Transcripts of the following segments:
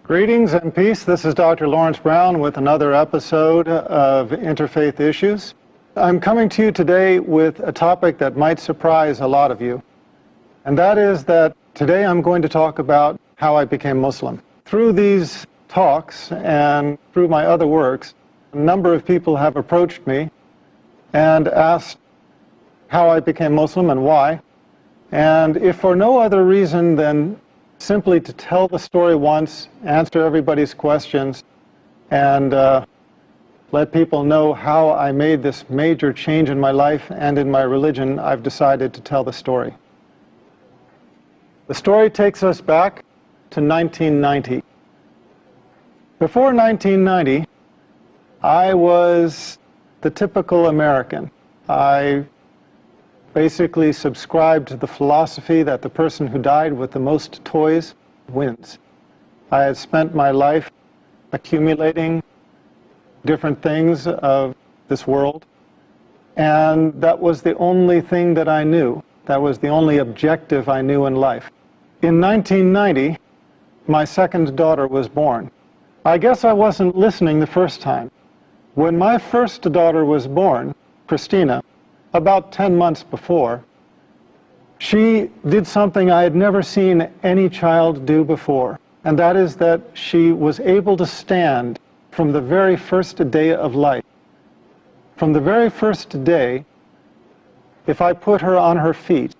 Greetings and peace. This is Dr. Laurence Brown with another episode of Interfaith Issues. I'm coming to you today with a topic that might surprise a lot of you. And that is that today I'm going to talk about how I became Muslim. Through these talks and through my other works, a number of people have approached me and asked how I became Muslim and why. And if for no other reason than simply to tell the story once, answer everybody's questions, and let people know how I made this major change in my life and in my religion, I've decided to tell the story. The story takes us back to 1990. Before 1990, I was the typical American. I basically subscribed to the philosophy that the person who died with the most toys wins. I had spent my life accumulating different things of this world, and that was the only thing that I knew. That was the only objective I knew in life. In 1990, my second daughter was born. I guess I wasn't listening the first time. When my first daughter was born, Christina, about 10 months before, she did something I had never seen any child do before, and that is that she was able to stand from the very first day of life. From the very first day, if I put her on her feet,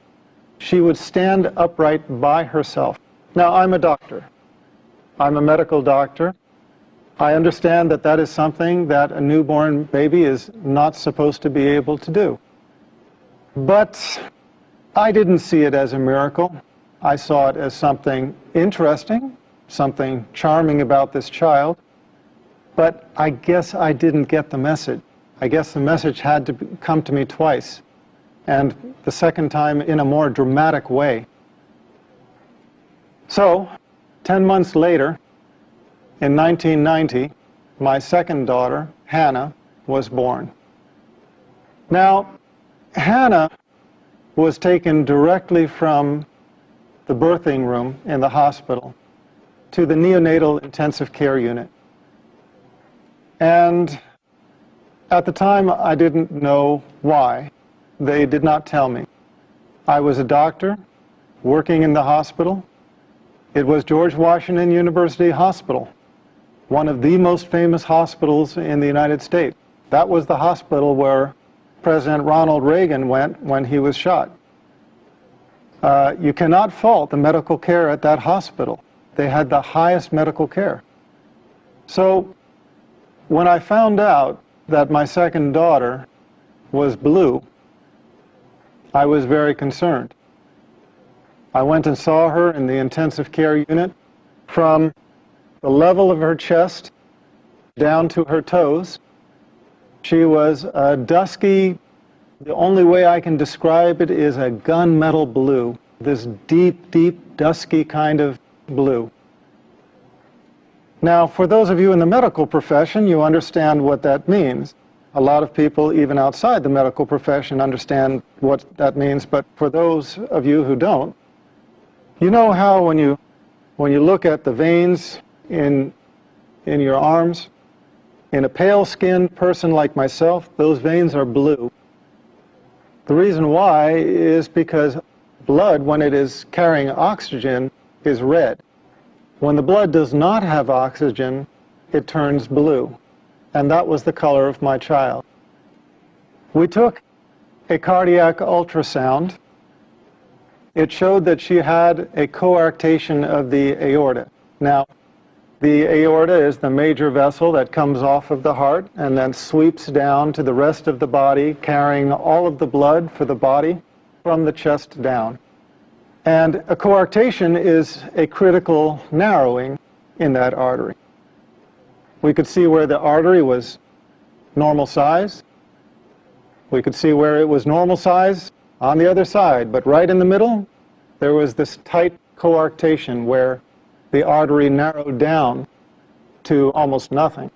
she would stand upright by herself. Now, I'm a doctor. I'm a medical doctor. I understand that that is something that a newborn baby is not supposed to be able to do. But I didn't see it as a miracle. I saw it as something interesting, something charming about this child. But I guess I didn't get the message. I guess the message had to come to me twice, and the second time in a more dramatic way. So, 10 months later, in 1990, my second daughter, Hannah, was born. Now, Hannah was taken directly from the birthing room in the hospital to the neonatal intensive care unit. And at the time, I didn't know why. They did not tell me. I was a doctor working in the hospital. It was George Washington University Hospital, one of the most famous hospitals in the United States. That was the hospital where President Ronald Reagan went when he was shot. You cannot fault the medical care at that hospital. They had the highest medical care. So when I found out that my second daughter was blue, I was very concerned. I went and saw her in the intensive care unit. From the level of her chest down to her toes, she was a dusky, the only way I can describe it is a gunmetal blue, this deep, deep, dusky kind of blue. Now, for those of you in the medical profession, you understand what that means. A lot of people, even outside the medical profession, understand what that means, but for those of you who don't, you know how when you look at the veins in your arms, in a pale-skinned person like myself, those veins are blue. The reason why is because blood, when it is carrying oxygen, is red. When the blood does not have oxygen, it turns blue. And that was the color of my child. We took a cardiac ultrasound. It showed that she had a coarctation of the aorta. Now, the aorta is the major vessel that comes off of the heart and then sweeps down to the rest of the body, carrying all of the blood for the body from the chest down. And a coarctation is a critical narrowing in that artery. We could see where the artery was normal size. We could see where it was normal size on the other side, but right in the middle, there was this tight coarctation where the artery narrowed down to almost nothing.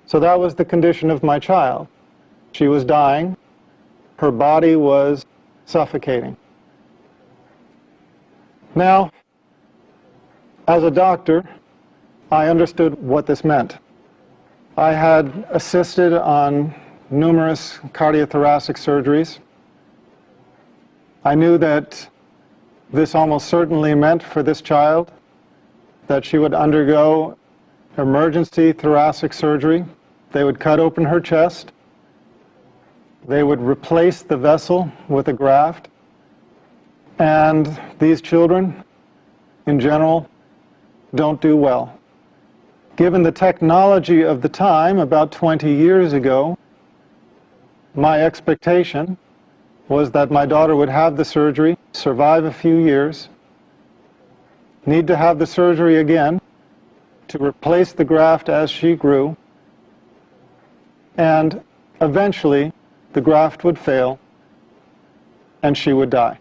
So that was the condition of my child. She was dying. Her body was suffocating. Now, As a doctor, I understood what this meant. I had assisted on numerous cardiothoracic surgeries. I knew that this almost certainly meant for this child that she would undergo emergency thoracic surgery. They would cut open her chest. They would replace the vessel with a graft. And these children, in general, don't do well. Given the technology of the time, about 20 years ago, my expectation was that my daughter would have the surgery, survive a few years, need to have the surgery again to replace the graft as she grew, and eventually the graft would fail and she would die.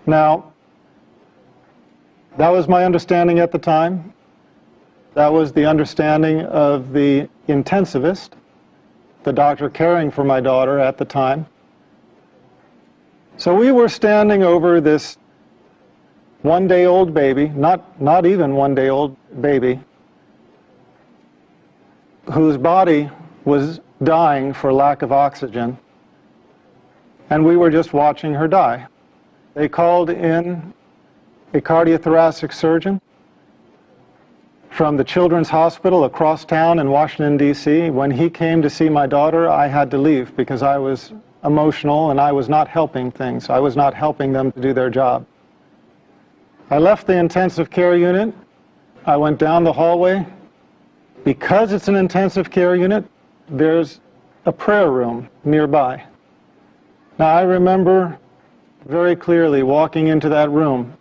Now, that was my understanding at the time. That was the understanding of the intensivist, the doctor caring for my daughter at the time. So we were standing over this one-day-old baby, not even one-day-old baby, whose body was dying for lack of oxygen, and we were just watching her die. They called in a cardiothoracic surgeon from the Children's Hospital across town in Washington, D.C. When he came to see my daughter, I had to leave because I was emotional and I was not helping things. I was not helping them to do their job. I left the intensive care unit. I went down the hallway. Because it's an intensive care unit, there's a prayer room nearby. Now, I remember very clearly walking into that room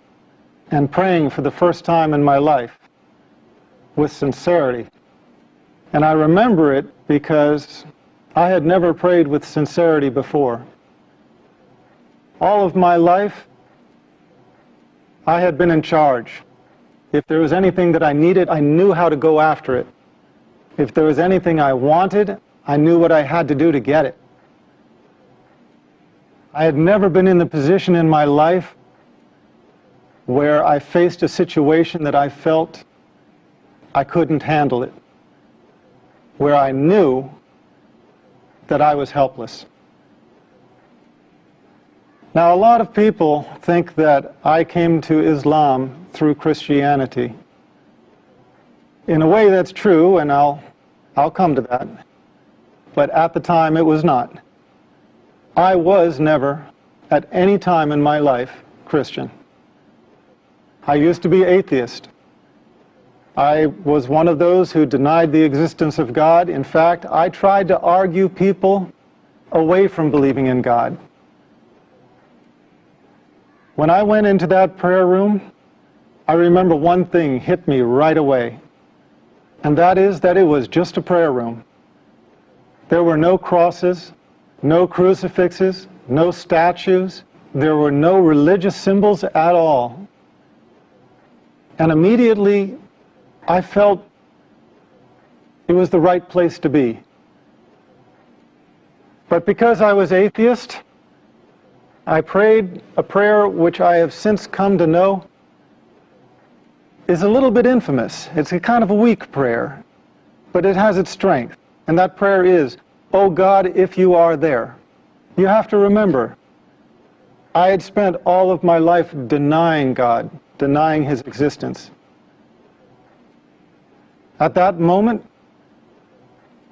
and praying for the first time in my life with sincerity. And I remember it because I had never prayed with sincerity before. All of my life, I had been in charge. If there was anything that I needed, I knew how to go after it. If there was anything I wanted, I knew what I had to do to get it. I had never been in the position in my life where I faced a situation that I felt I couldn't handle it, where I knew that I was helpless. Now, a lot of people think that I came to Islam through Christianity. In a way, that's true, and I'll come to that. But at the time, it was not. I was never, at any time in my life, Christian. I used to be atheist. I was one of those who denied the existence of God. In fact, I tried to argue people away from believing in God. When I went into that prayer room, I remember one thing hit me right away, and that is that it was just a prayer room. There were no crosses, no crucifixes, no statues. There were no religious symbols at all. And immediately, I felt it was the right place to be. But because I was atheist, I prayed a prayer which I have since come to know is a little bit infamous. It's a kind of a weak prayer, but it has its strength. And that prayer is, "Oh God, if you are there." You have to remember, I had spent all of my life denying God, denying His existence. At that moment,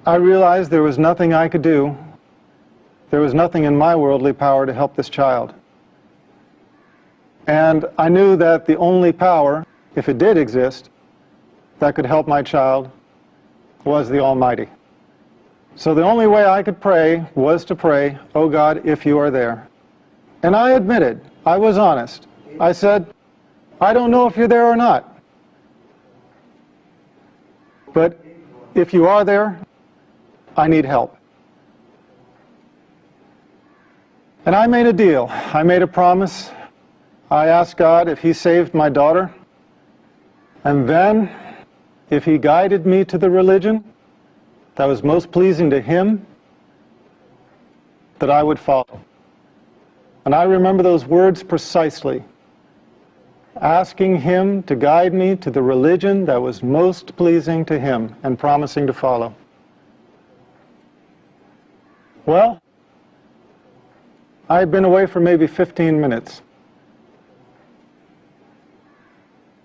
I realized there was nothing I could do. There was nothing in my worldly power to help this child. And I knew that the only power, if it did exist, that could help my child was the Almighty. So the only way I could pray was to pray, "Oh God, if you are there." And I admitted, I was honest. I said, "I don't know if you're there or not. But if you are there, I need help." And I made a deal. I made a promise. I asked God if He saved my daughter, and then if He guided me to the religion that was most pleasing to Him, that I would follow. And I remember those words precisely. asking him to guide me to the religion that was most pleasing to him and promising to follow. Well, I had been away for maybe 15 minutes.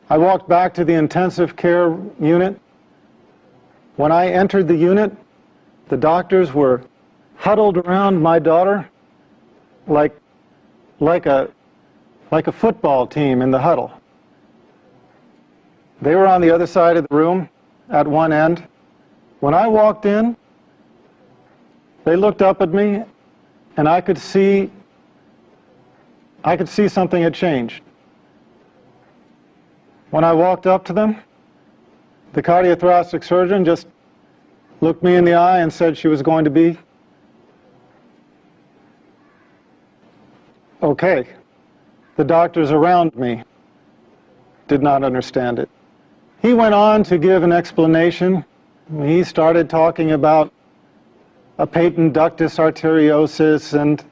I walked back to the intensive care unit. When I entered the unit, the doctors were huddled around my daughter like a football team in the huddle. They were on the other side of the room at one end. When I walked in, they looked up at me, and I could see something had changed. When I walked up to them, the cardiothoracic surgeon just looked me in the eye and said she was going to be okay. The doctors around me did not understand it. He went on to give an explanation. He started talking about a patent ductus arteriosus and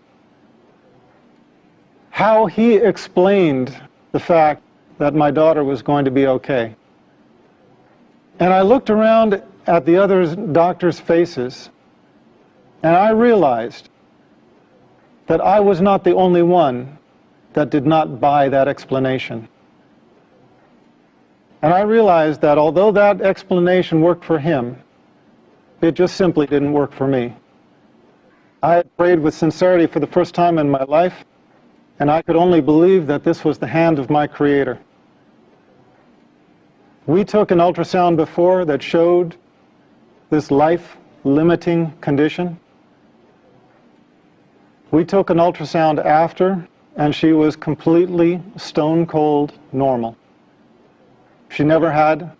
how he explained the fact that my daughter was going to be okay. And I looked around at the other doctors' faces, and I realized that I was not the only one that did not buy that explanation. And I realized that although that explanation worked for him, it just simply didn't work for me. I had prayed with sincerity for the first time in my life, and I could only believe that this was the hand of my Creator. We took an ultrasound before that showed this life-limiting condition. We took an ultrasound after, and she was completely stone-cold normal. She never had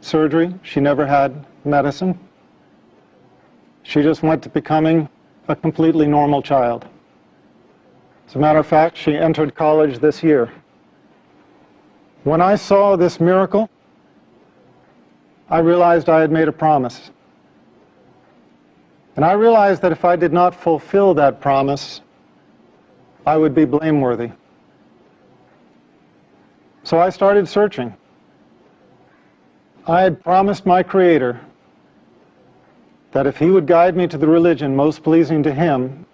surgery. She never had medicine. She just went to becoming a completely normal child. As a matter of fact, she entered college this year. When I saw this miracle, I realized I had made a promise. And I realized that if I did not fulfill that promise, I would be blameworthy. So I started searching. I had promised my Creator that if He would guide me to the religion most pleasing to Him,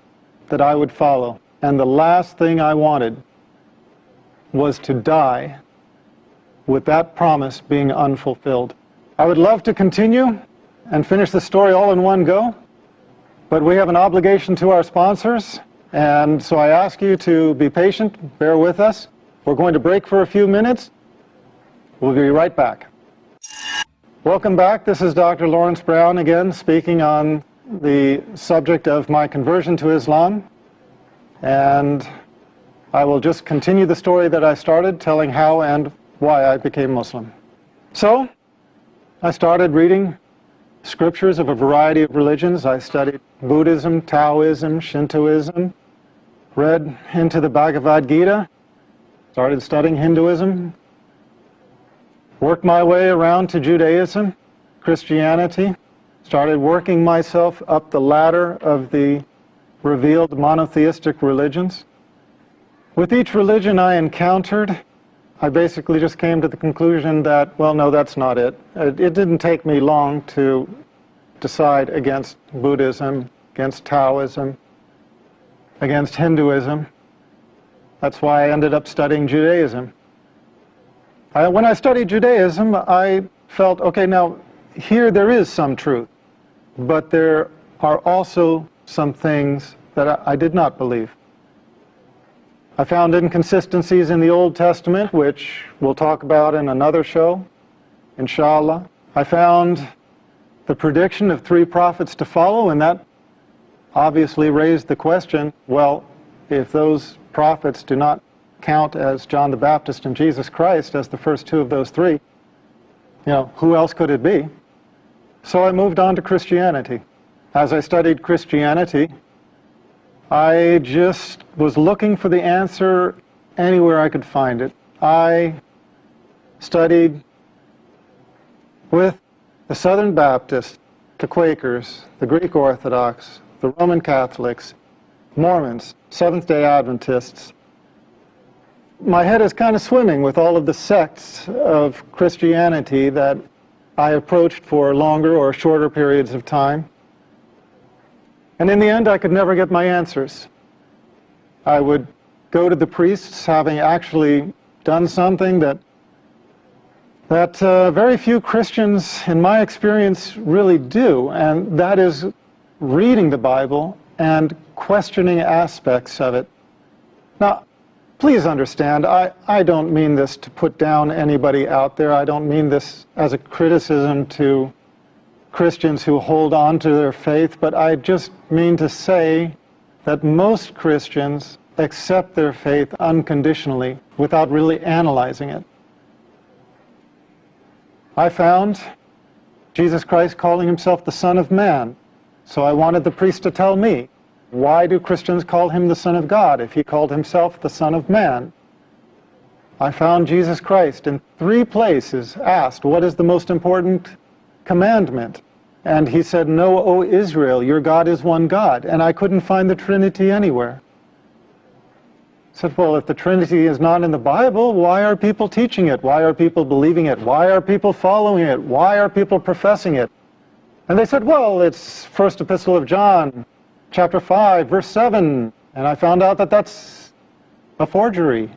that I would follow. And the last thing I wanted was to die with that promise being unfulfilled. I would love to continue and finish the story all in one go, but we have an obligation to our sponsors, and so I ask you to be patient, bear with us. We're going to break for a few minutes. We'll be right back. Welcome back. This is Dr. Laurence Brown again, speaking on the subject of my conversion to Islam. And I will just continue the story that I started, telling how and why I became Muslim. So, I started reading scriptures of a variety of religions. I studied Buddhism, Taoism, Shintoism, read into the Bhagavad Gita, started studying Hinduism, worked my way around to Judaism, Christianity, started working myself up the ladder of the revealed monotheistic religions. With each religion I encountered, I basically just came to the conclusion that, well, no, that's not it. It didn't take me long to decide against Buddhism, against Taoism, against Hinduism. That's why I ended up studying Judaism. When I studied Judaism, I felt, okay, now here there is some truth, but there are also some things that I did not believe. I found inconsistencies in the Old Testament, which we'll talk about in another show, inshallah. I found the prediction of 3 prophets to follow, and that obviously raised the question, well, if those prophets do not count as John the Baptist and Jesus Christ as the first 2 of those 3, who else could it be? So I moved on to Christianity. As I studied Christianity, I just was looking for the answer anywhere I could find it. I studied with the Southern Baptists, the Quakers, the Greek Orthodox, the Roman Catholics, Mormons, Seventh-day Adventists, my head is kind of swimming with all of the sects of Christianity that I approached for longer or shorter periods of time. And in the end, I could never get my answers. I would go to the priests having actually done something that very few Christians, in my experience, really do, and that is reading the Bible and questioning aspects of it. Now, please understand, I don't mean this to put down anybody out there. I don't mean this as a criticism to Christians who hold on to their faith, but I just mean to say that most Christians accept their faith unconditionally without really analyzing it. I found Jesus Christ calling himself the Son of Man, so I wanted the priest to tell me, why do Christians call him the Son of God if he called himself the Son of Man? I found Jesus Christ in 3 places asked, what is the most important commandment? And he said, "Know, O Israel, your God is one God." And I couldn't find the Trinity anywhere. I said, well, if the Trinity is not in the Bible, why are people teaching it? Why are people believing it? Why are people following it? Why are people professing it? And they said, well, it's First Epistle of John, chapter 5, verse 7. And I found out that that's a forgery.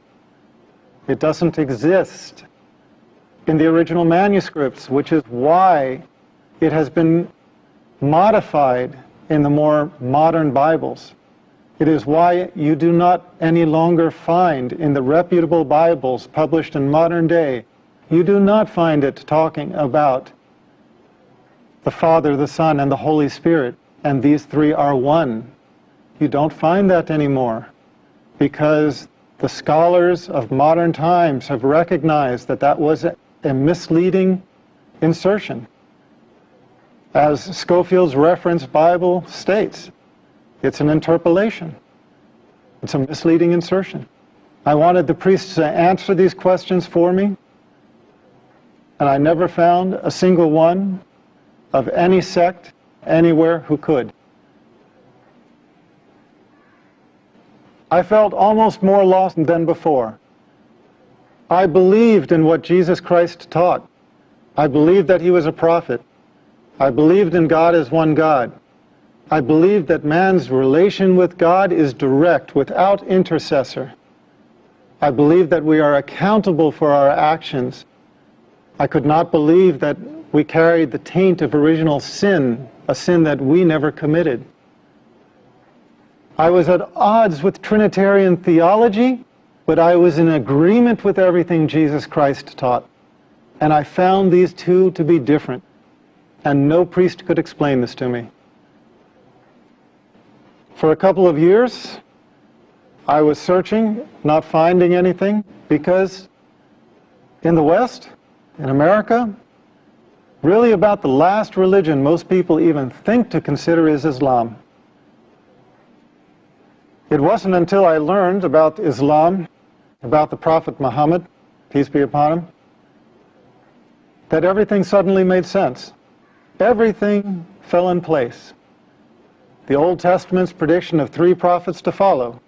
It doesn't exist in the original manuscripts, which is why it has been modified in the more modern Bibles. It is why you do not any longer find in the reputable Bibles published in modern day, you do not find it talking about the Father, the Son, and the Holy Spirit, and these 3 are one. You don't find that anymore, because the scholars of modern times have recognized that that was a misleading insertion. As Scofield's Reference Bible states, it's an interpolation. It's a misleading insertion. I wanted the priests to answer these questions for me, and I never found a single one of any sect anywhere who could. I felt almost more lost than before. I believed in what Jesus Christ taught. I believed that he was a prophet. I believed in God as one God. I believed that man's relation with God is direct, without intercessor. I believed that we are accountable for our actions. I could not believe that we carried the taint of original sin, a sin that we never committed. I was at odds with Trinitarian theology, but I was in agreement with everything Jesus Christ taught. And I found these 2 to be different, and no priest could explain this to me. For a couple of years, I was searching, not finding anything, because in the West, in America, really about the last religion most people even think to consider is Islam. It wasn't until I learned about Islam, about the Prophet Mohammed, peace be upon him, that everything suddenly made sense. Everything fell in place. The Old Testament's prediction of 3 prophets to follow,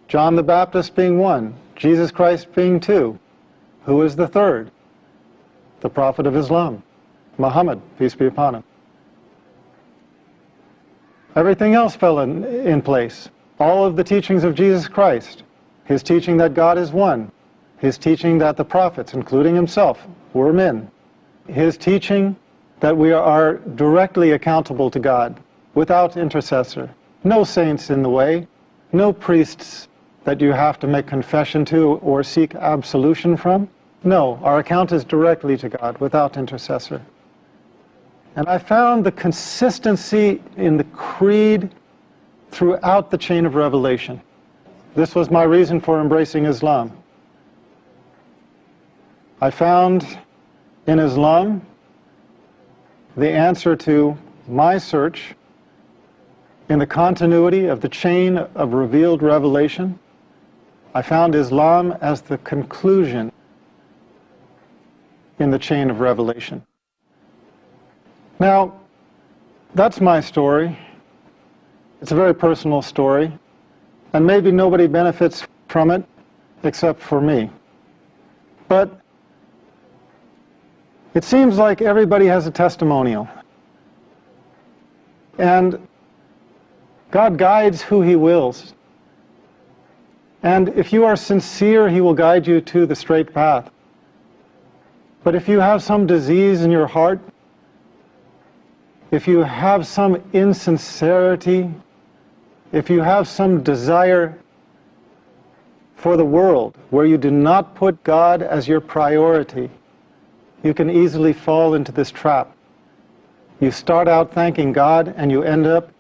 John the Baptist being 1, Jesus Christ being 2. Who is the 3rd? The Prophet of Islam, Muhammad, peace be upon him. Everything else fell in place. All of the teachings of Jesus Christ, his teaching that God is one, his teaching that the prophets, including himself, were men, his teaching that we are directly accountable to God, without intercessor, no saints in the way, no priests that you have to make confession to or seek absolution from. No, our account is directly to God, without intercessor. And I found the consistency in the creed throughout the chain of revelation. This was my reason for embracing Islam. I found in Islam the answer to my search in the continuity of the chain of revealed revelation. I found Islam as the conclusion in the chain of revelation. Now, that's my story. It's a very personal story, and maybe nobody benefits from it, except for me. But it seems like everybody has a testimonial. And God guides who He wills. And if you are sincere, He will guide you to the straight path. But if you have some disease in your heart, if you have some insincerity, if you have some desire for the world where you do not put God as your priority, you can easily fall into this trap. You start out thanking God and you end up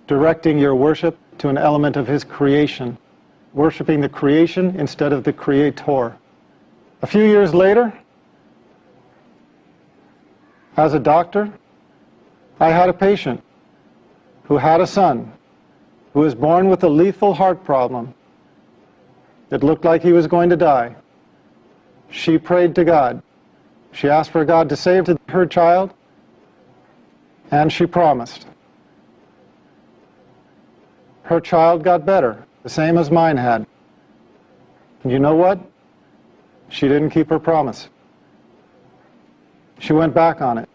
directing your worship to an element of His creation, worshiping the creation instead of the Creator. A few years later, as a doctor, I had a patient who had a son who was born with a lethal heart problem. It looked like he was going to die. She prayed to God. She asked for God to save her child, and she promised. Her child got better, the same as mine had. And you know what? She didn't keep her promise. She went back on it.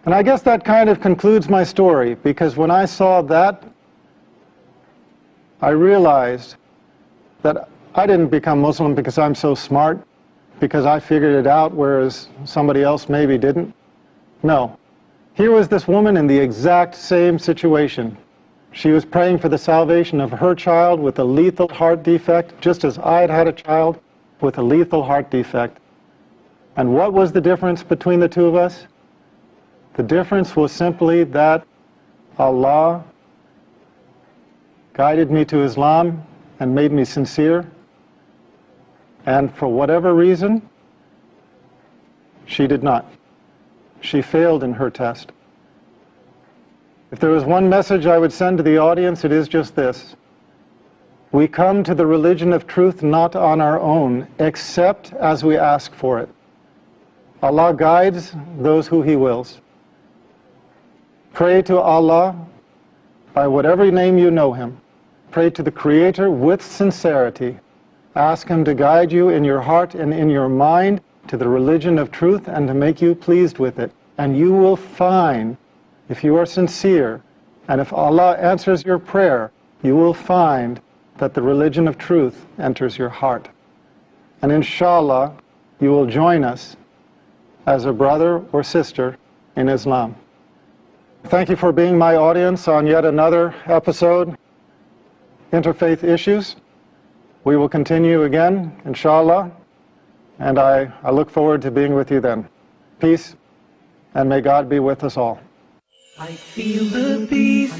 And I guess that kind of concludes my story, because when I saw that, I realized that I didn't become Muslim because I'm so smart, because I figured it out, whereas somebody else maybe didn't. No. Here was this woman in the exact same situation. She was praying for the salvation of her child with a lethal heart defect, just as I had had a child with a lethal heart defect. And what was the difference between the two of us? The difference was simply that Allah guided me to Islam and made me sincere. And for whatever reason, she did not. She failed in her test. If there was one message I would send to the audience, it is just this. We come to the religion of truth not on our own, except as we ask for it. Allah guides those who He wills. Pray to Allah by whatever name you know Him. Pray to the Creator with sincerity. Ask Him to guide you in your heart and in your mind to the religion of truth and to make you pleased with it. And you will find, if you are sincere, and if Allah answers your prayer, you will find that the religion of truth enters your heart. And inshallah, you will join us as a brother or sister in Islam. Thank you for being my audience on yet another episode, Interfaith Issues. We will continue again, inshallah, and I look forward to being with you then. Peace, and may God be with us all. I feel the peace.